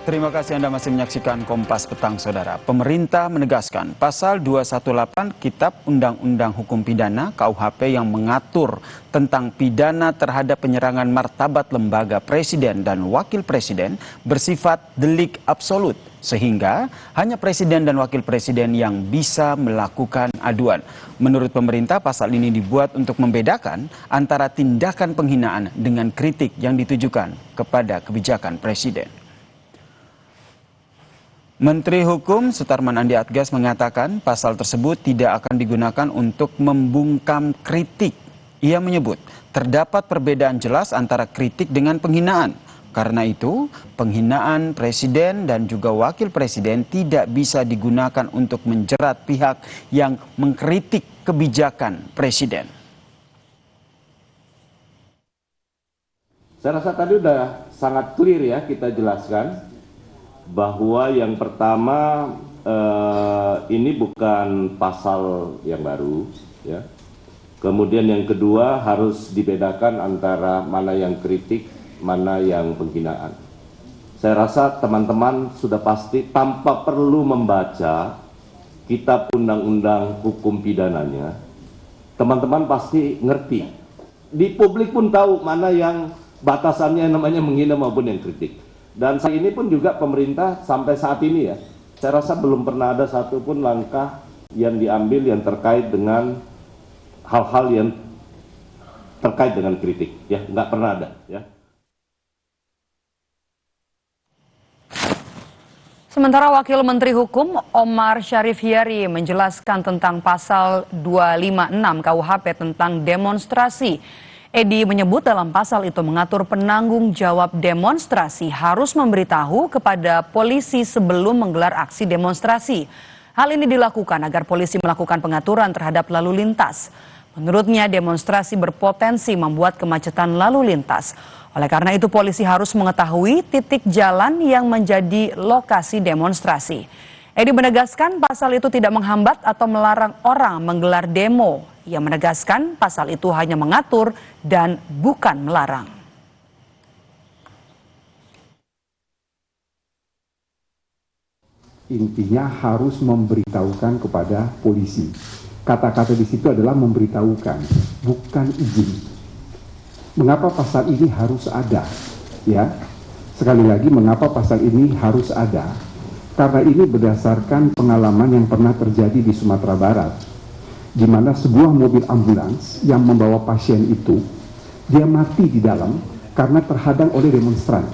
Terima kasih Anda masih menyaksikan Kompas Petang, Saudara. Pemerintah menegaskan pasal 218 Kitab Undang-Undang Hukum Pidana KUHP yang mengatur tentang pidana terhadap penyerangan martabat lembaga presiden dan wakil presiden bersifat delik absolut, sehingga hanya presiden dan wakil presiden yang bisa melakukan aduan. Menurut pemerintah, pasal ini dibuat untuk membedakan antara tindakan penghinaan dengan kritik yang ditujukan kepada kebijakan presiden. Menteri Hukum Sutarman Andi Atgas mengatakan pasal tersebut tidak akan digunakan untuk membungkam kritik. Ia menyebut terdapat perbedaan jelas antara kritik dengan penghinaan. Karena itu, penghinaan presiden dan juga wakil presiden tidak bisa digunakan untuk menjerat pihak yang mengkritik kebijakan presiden. Saya rasa tadi sudah sangat clear ya kita jelaskan bahwa yang pertama ini bukan pasal yang baru, ya. Kemudian yang kedua harus dibedakan antara mana yang kritik, mana yang penghinaan. Saya rasa teman-teman sudah pasti tanpa perlu membaca Kitab Undang-Undang Hukum Pidananya, teman-teman pasti ngerti. Di publik pun tahu mana yang batasannya namanya menghina maupun yang kritik. Dan saat ini pun juga pemerintah sampai saat ini ya, saya rasa belum pernah ada satupun langkah yang diambil yang terkait dengan hal-hal yang terkait dengan kritik, ya nggak pernah ada ya. Sementara Wakil Menteri Hukum Omar Syarif Hiyari menjelaskan tentang pasal 256 KUHP tentang demonstrasi. Edi menyebut dalam pasal itu mengatur penanggung jawab demonstrasi harus memberitahu kepada polisi sebelum menggelar aksi demonstrasi. Hal ini dilakukan agar polisi melakukan pengaturan terhadap lalu lintas. Menurutnya demonstrasi berpotensi membuat kemacetan lalu lintas. Oleh karena itu polisi harus mengetahui titik jalan yang menjadi lokasi demonstrasi. Edi menegaskan pasal itu tidak menghambat atau melarang orang menggelar demo. Ia menegaskan pasal itu hanya mengatur dan bukan melarang. Intinya harus memberitahukan kepada polisi. Kata-kata di situ adalah memberitahukan, bukan izin. Mengapa pasal ini harus ada? Ya, sekali lagi mengapa pasal ini harus ada? Karena ini berdasarkan pengalaman yang pernah terjadi di Sumatera Barat, di mana sebuah mobil ambulans yang membawa pasien itu, dia mati di dalam karena terhadang oleh demonstran.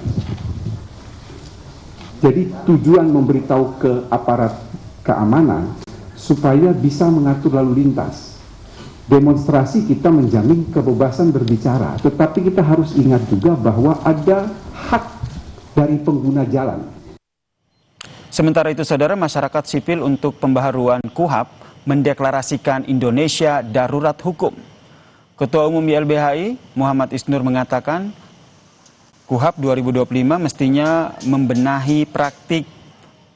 Jadi tujuan memberitahu ke aparat keamanan supaya bisa mengatur lalu lintas. Demonstrasi kita menjamin kebebasan berbicara, tetapi kita harus ingat juga bahwa ada hak dari pengguna jalan. Sementara itu, Saudara, masyarakat sipil untuk pembaharuan KUHP mendeklarasikan Indonesia darurat hukum. Ketua Umum YLBHI Muhammad Isnur mengatakan KUHP 2025 mestinya membenahi praktik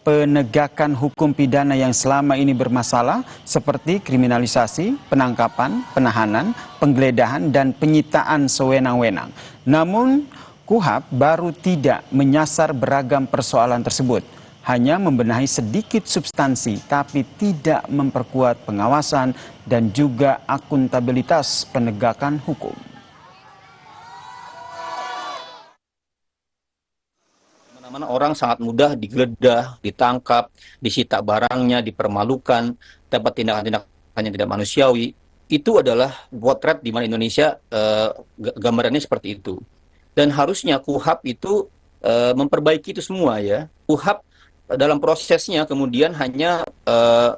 penegakan hukum pidana yang selama ini bermasalah seperti kriminalisasi, penangkapan, penahanan, penggeledahan, dan penyitaan sewenang-wenang. Namun KUHP baru tidak menyasar beragam persoalan tersebut. Hanya membenahi sedikit substansi, tapi tidak memperkuat pengawasan dan juga akuntabilitas penegakan hukum. Mana orang sangat mudah digeledah, ditangkap, disita barangnya, dipermalukan, dapat tindakan-tindakan yang tidak manusiawi. Itu adalah potret di mana Indonesia gambarannya seperti itu. Dan harusnya KUHP itu memperbaiki itu semua ya. KUHP dalam prosesnya kemudian hanya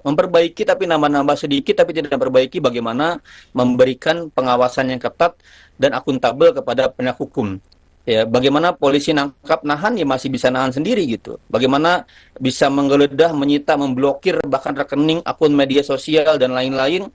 memperbaiki tapi nambah-nambah sedikit, tapi tidak memperbaiki bagaimana memberikan pengawasan yang ketat dan akuntabel kepada penegak hukum. Ya, bagaimana polisi nangkap nahan ya masih bisa nahan sendiri gitu. Bagaimana bisa menggeledah, menyita, memblokir bahkan rekening, akun media sosial dan lain-lain